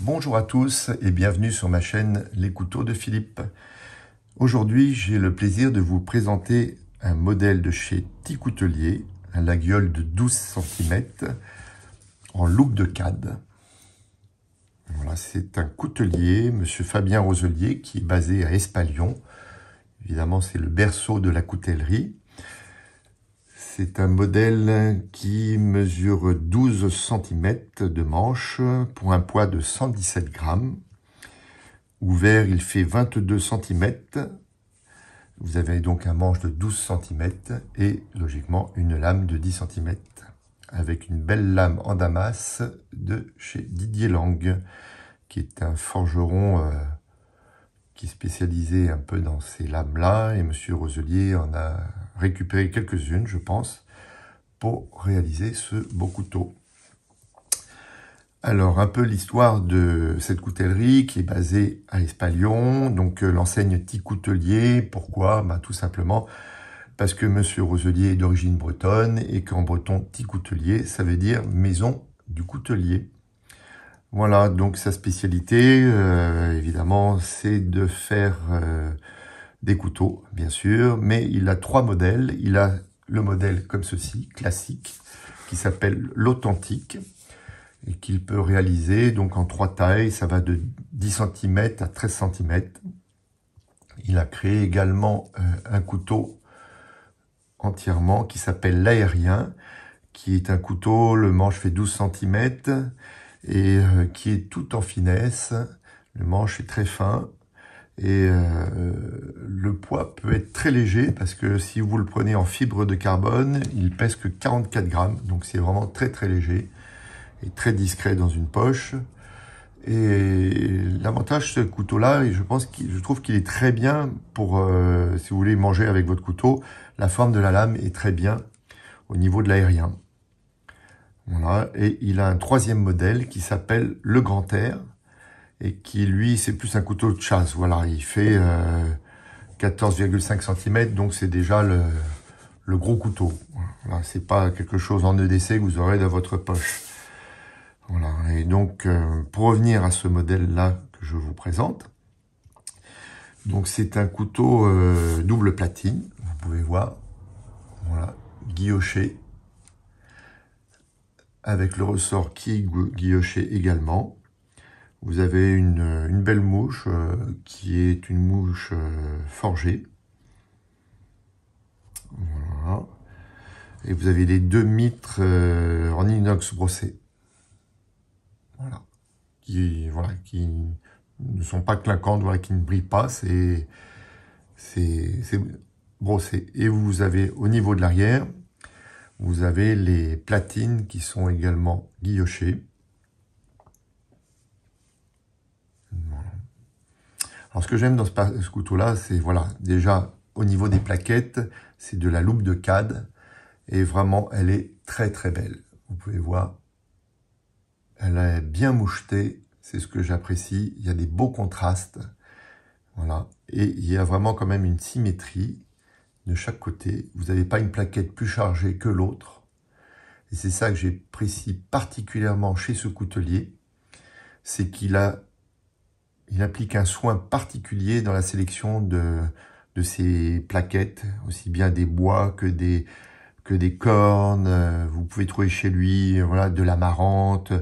Bonjour à tous et bienvenue sur ma chaîne Les Couteaux de Philippe. Aujourd'hui, j'ai le plaisir de vous présenter un modèle de chez Ticoutelier, un laguiole de 12 cm en loupe de CAD. Voilà, c'est un coutelier, monsieur Fabien Roselier, qui est basé à Espalion. Évidemment, c'est le berceau de la coutellerie. C'est un modèle qui mesure 12 cm de manche pour un poids de 117 grammes. Ouvert, il fait 22 cm. Vous avez donc un manche de 12 cm et logiquement une lame de 10 cm avec une belle lame en damas de chez Didier Lang, qui est un forgeron qui est spécialisé un peu dans ces lames-là, et monsieur Roselier en a récupéré quelques-unes, je pense, pour réaliser ce beau couteau. Alors, un peu l'histoire de cette coutellerie qui est basée à Espalion, donc l'enseigne Ticoutelier. Pourquoi? Tout simplement parce que monsieur Roselier est d'origine bretonne et qu'en breton, Ticoutelier, ça veut dire maison du coutelier. Voilà, donc sa spécialité, évidemment, c'est de faire des couteaux, bien sûr, mais il a 3 modèles. Il a le modèle comme ceci, classique, qui s'appelle l'authentique, et qu'il peut réaliser donc en 3 tailles. Ça va de 10 cm à 13 cm. Il a créé également un couteau entièrement qui s'appelle l'aérien, qui est un couteau, le manche fait 12 cm, et qui est tout en finesse. Le manche est très fin et le poids peut être très léger parce que si vous le prenez en fibre de carbone, il pèse que 44 grammes, donc c'est vraiment très très léger et très discret dans une poche. Et l'avantage de ce couteau-là, et je trouve qu'il est très bien pour, si vous voulez manger avec votre couteau, la forme de la lame est très bien au niveau de l'aérien. Voilà, et il a un 3e modèle qui s'appelle le grand air, et qui, lui, c'est plus un couteau de chasse. Voilà, il fait 14,5 cm, donc c'est déjà le gros couteau. Voilà, c'est pas quelque chose en EDC que vous aurez dans votre poche. Voilà, et donc, pour revenir à ce modèle-là que je vous présente, donc c'est un couteau double platine, vous pouvez voir, voilà, guilloché, avec le ressort qui est guilloché également. Vous avez une belle mouche qui est une mouche forgée. Voilà. Et vous avez les 2 mitres en inox brossé. Voilà. Qui ne sont pas clinquantes, voilà, qui ne brillent pas. C'est brossé. Et vous avez au niveau de l'arrière, vous avez les platines qui sont également guillochées. Voilà. Alors ce que j'aime dans ce couteau-là, c'est voilà, déjà au niveau des plaquettes, c'est de la loupe de CAD et vraiment elle est très très belle. Vous pouvez voir, elle est bien mouchetée, c'est ce que j'apprécie. Il y a des beaux contrastes, voilà, et il y a vraiment quand même une symétrie de chaque côté. Vous n'avez pas une plaquette plus chargée que l'autre. Et c'est ça que j'apprécie particulièrement chez ce coutelier, c'est qu'il applique un soin particulier dans la sélection de ces plaquettes, aussi bien des bois que des cornes. Vous pouvez trouver chez lui voilà, de la marante,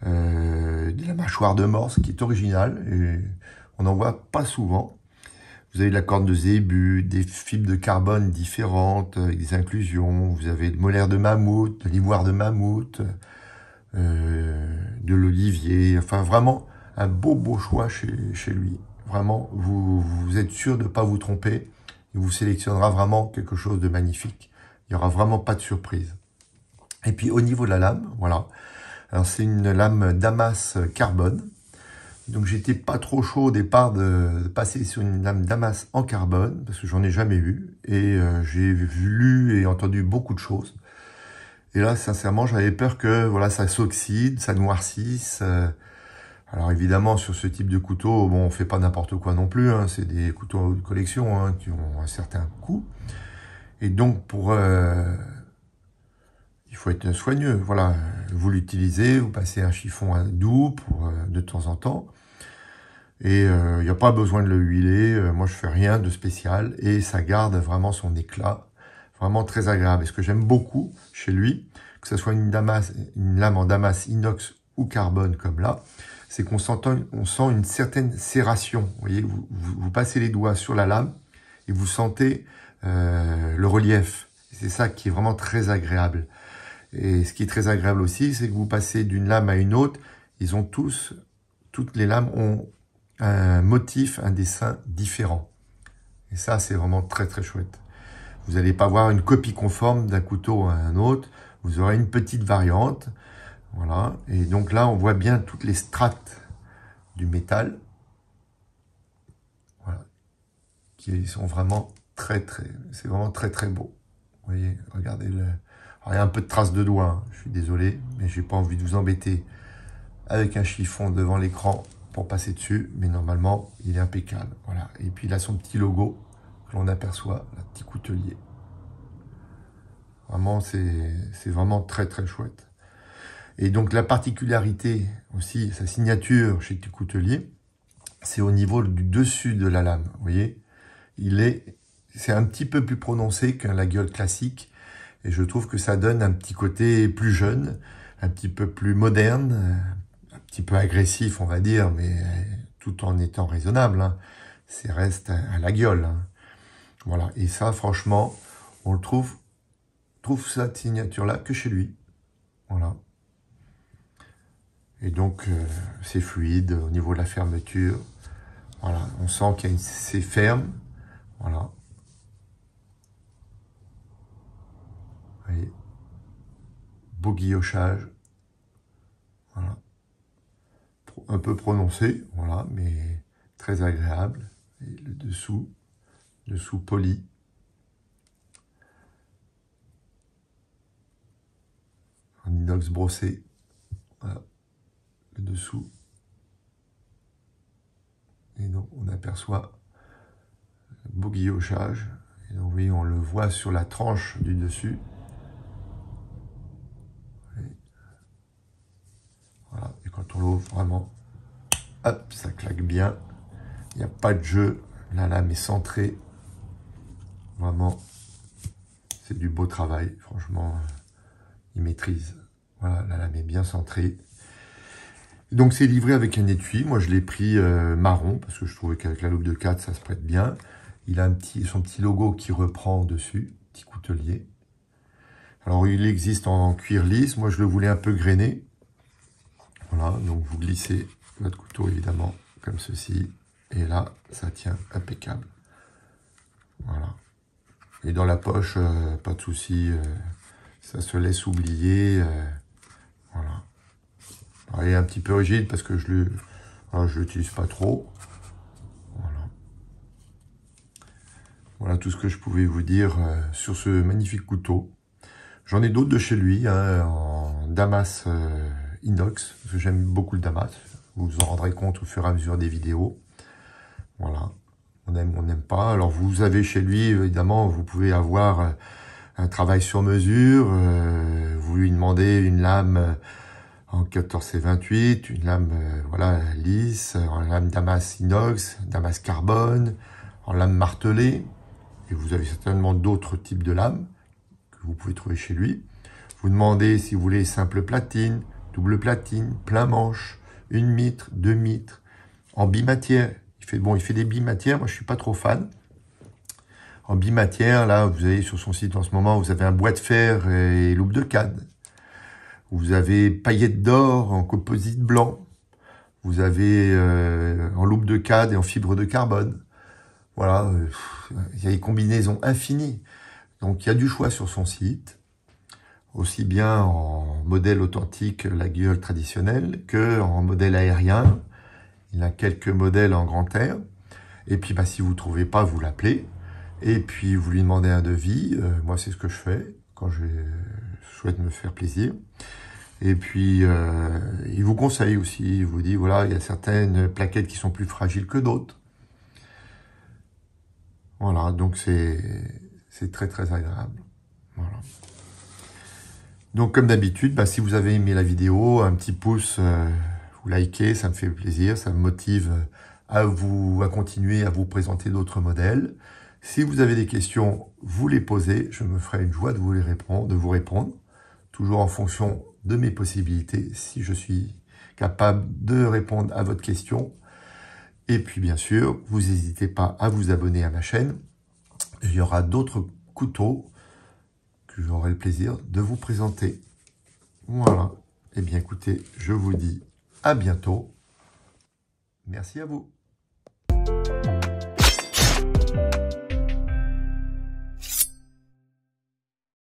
de la mâchoire de morse qui est originale, et on n'en voit pas souvent. Vous avez de la corne de zébu, des fibres de carbone différentes, avec des inclusions. Vous avez de molaire de mammouth, de l'ivoire de mammouth, de l'olivier. Enfin, vraiment, un beau choix chez lui. Vraiment, vous êtes sûr de ne pas vous tromper. Il vous sélectionnera vraiment quelque chose de magnifique. Il n'y aura vraiment pas de surprise. Et puis, au niveau de la lame, voilà. Alors, c'est une lame Damas carbone. Donc j'étais pas trop chaud au départ de passer sur une lame Damas en carbone, parce que j'en ai jamais eu, et j'ai lu et entendu beaucoup de choses. Et là, sincèrement, j'avais peur que voilà, ça s'oxyde, ça noircisse. Alors évidemment, sur ce type de couteau, bon, on fait pas n'importe quoi non plus, hein, c'est des couteaux de collection hein, qui ont un certain coût. Et donc il faut être soigneux, voilà. vous l'utilisez, vous passez un chiffon doux pour, de temps en temps. Et il n'y a pas besoin de le huiler, moi je fais rien de spécial. Et ça garde vraiment son éclat, vraiment très agréable. Et ce que j'aime beaucoup chez lui, que ce soit une lame en damas inox ou carbone comme là, c'est qu'on sent une certaine serration. Vous voyez, vous passez les doigts sur la lame et vous sentez le relief. C'est ça qui est vraiment très agréable. Et ce qui est très agréable aussi, c'est que vous passez d'une lame à une autre, toutes les lames ont un motif, un dessin différent. Et ça, c'est vraiment très très chouette. Vous n'allez pas voir une copie conforme d'un couteau à un autre, vous aurez une petite variante. Voilà. Et donc là, on voit bien toutes les strates du métal. Voilà. Qui sont vraiment c'est vraiment très très beau. Vous voyez, regardez le... Alors, il y a un peu de traces de doigts, hein. Je suis désolé, mais j'ai pas envie de vous embêter avec un chiffon devant l'écran pour passer dessus, mais normalement, il est impeccable. Voilà. Et puis il a son petit logo que l'on aperçoit, le petit coutelier. Vraiment, c'est vraiment très très chouette. Et donc la particularité aussi, sa signature chez Petit Coutelier, c'est au niveau du dessus de la lame. Vous voyez, c'est un petit peu plus prononcé qu'un la gueule classique. Et je trouve que ça donne un petit côté plus jeune, un petit peu plus moderne, un petit peu agressif, on va dire, mais tout en étant raisonnable. Hein. C'est reste à la gueule. Hein. Voilà. Et ça, franchement, on le trouve cette signature-là que chez lui. Voilà. Et donc, c'est fluide au niveau de la fermeture. Voilà. On sent c'est ferme. Voilà. Vous voyez. Beau guillochage. Voilà. Un peu prononcé, voilà, mais très agréable. Et le dessous poli. En inox brossé. Voilà. Le dessous. Et donc, on aperçoit le beau guillochage. Et donc, oui, on le voit sur la tranche du dessus. Voilà. Et quand on l'ouvre, vraiment, hop, ça claque bien. Il n'y a pas de jeu. La lame est centrée. Vraiment, c'est du beau travail. Franchement, il maîtrise. Voilà, la lame est bien centrée. Donc c'est livré avec un étui. Moi je l'ai pris marron parce que je trouvais qu'avec la loupe de 4 ça se prête bien. Il a son petit logo qui reprend dessus, petit coutelier. Alors il existe en cuir lisse. Moi je le voulais un peu grainé. Voilà, donc vous glissez votre couteau évidemment comme ceci. Et là ça tient impeccable. Voilà. Et dans la poche, pas de souci. Ça se laisse oublier. Voilà. Alors, il est un petit peu rigide parce que je l'utilise pas trop. Voilà. Voilà tout ce que je pouvais vous dire sur ce magnifique couteau. J'en ai d'autres de chez lui, hein, en damas inox, parce que j'aime beaucoup le damas. Vous vous en rendrez compte au fur et à mesure des vidéos. Voilà. On aime, on n'aime pas. Alors vous avez chez lui, évidemment, vous pouvez avoir un travail sur mesure. Vous lui demandez une lame en 14 et 28, une lame voilà lisse, en lame damas inox, damas carbone, en lame martelée. Et vous avez certainement d'autres types de lames que vous pouvez trouver chez lui. Vous demandez si vous voulez simple platine, double platine, plein manche, une mitre, deux mitres, en bimatière. Il fait des bimatières, moi je suis pas trop fan. En bimatière, là, vous avez sur son site en ce moment, vous avez un bois de fer et loupe de canne. Vous avez paillettes d'or en composite blanc. Vous avez en loupe de cad et en fibre de carbone. Voilà, il y a des combinaisons infinies. Donc il y a du choix sur son site, aussi bien en modèle authentique, la gueule traditionnelle, que en modèle aérien. Il a quelques modèles en grand air. Et puis si vous ne trouvez pas, vous l'appelez. Et puis vous lui demandez un devis. Moi c'est ce que je fais quand je souhaite me faire plaisir. Et puis, il vous conseille aussi, il vous dit, voilà, il y a certaines plaquettes qui sont plus fragiles que d'autres. Voilà, donc c'est très très agréable. Voilà. Donc comme d'habitude, bah, si vous avez aimé la vidéo, un petit pouce, vous likez, ça me fait plaisir, ça me motive à continuer à vous présenter d'autres modèles. Si vous avez des questions, vous les posez, je me ferai une joie de vous répondre, toujours en fonction de mes possibilités, si je suis capable de répondre à votre question. Et puis bien sûr, vous n'hésitez pas à vous abonner à ma chaîne. Il y aura d'autres couteaux que j'aurai le plaisir de vous présenter. Voilà. Eh bien écoutez, je vous dis à bientôt. Merci à vous.